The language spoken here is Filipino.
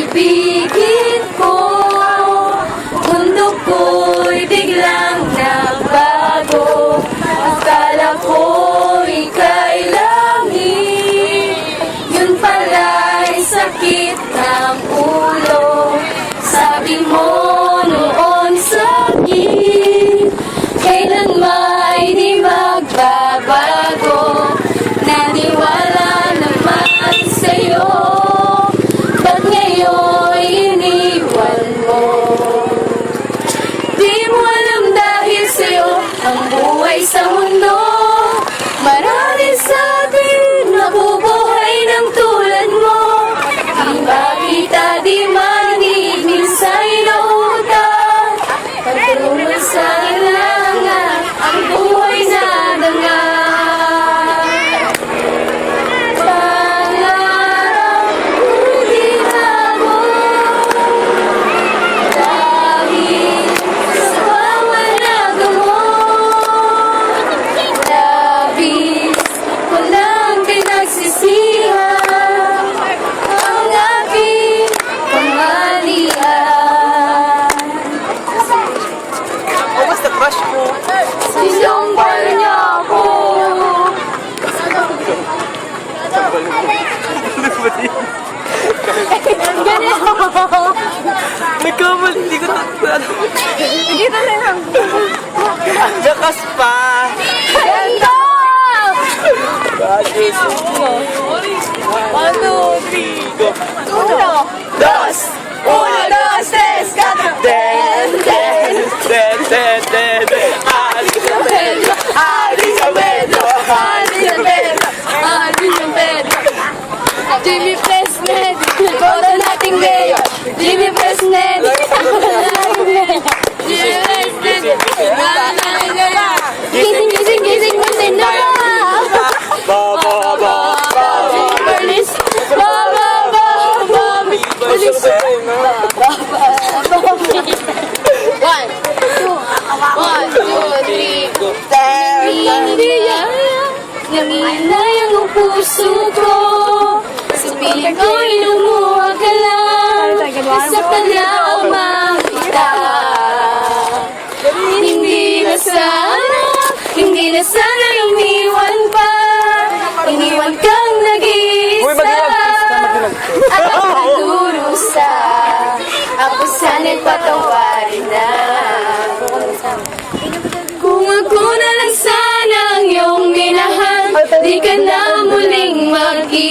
ibigin ko. Mundo ko'y biglang nagbago. Akala ko'y kailangin, yun pala'y sakit ng ulo. Sabi mo noon sa'kin, kailan may di magbabago. Naniwala naman sa'yo, ba't ngayon iniwan mo? Di mo alam dahil sa'yo ang buhay sa mundo. Marami sa atin nabubuhay ng tulad mo. Di makita, di manig, minsan inuutan. Pagtulong sa kailangan, ang buhay na danga. Pangarap ko'y ginabo, dahil sa pamanaga mo. Labis ko lang pinagsisihan ang aking kamalian. O, basta crush mo. Sinumpal niya ako. Nagkamali, hindi ko na. Hindi na lang. Jakas pa. Ganda! Bakit? 1, 2, 3, Go. 1, 2, 3, 4. Den, den, den, den, den, den. Alis sa Pedro, alis sa Pedro, alis sa Pedro. Jimmy Fresned, todo nating mayor. Jimmy Fresned, Jimmy Fresned, gising, gising, gising, gising na ba? Ba, ba, ba, ba. Berlis, ba, ba, ba, ba, Berlis, ba, ba, ba, 1, 2, 3, Go. nanginay ang puso ko. Sa piling ko'y lumuwag ka lang. Nasaktan na ang makita. Hindi na sana lumiwan pa. Iniwan kang nag-iisa. At ako nagdurusa. Ako sana'y patawarin na. Kung ako na lang sana ang iyong minahal, di ka na muling mag-iisa.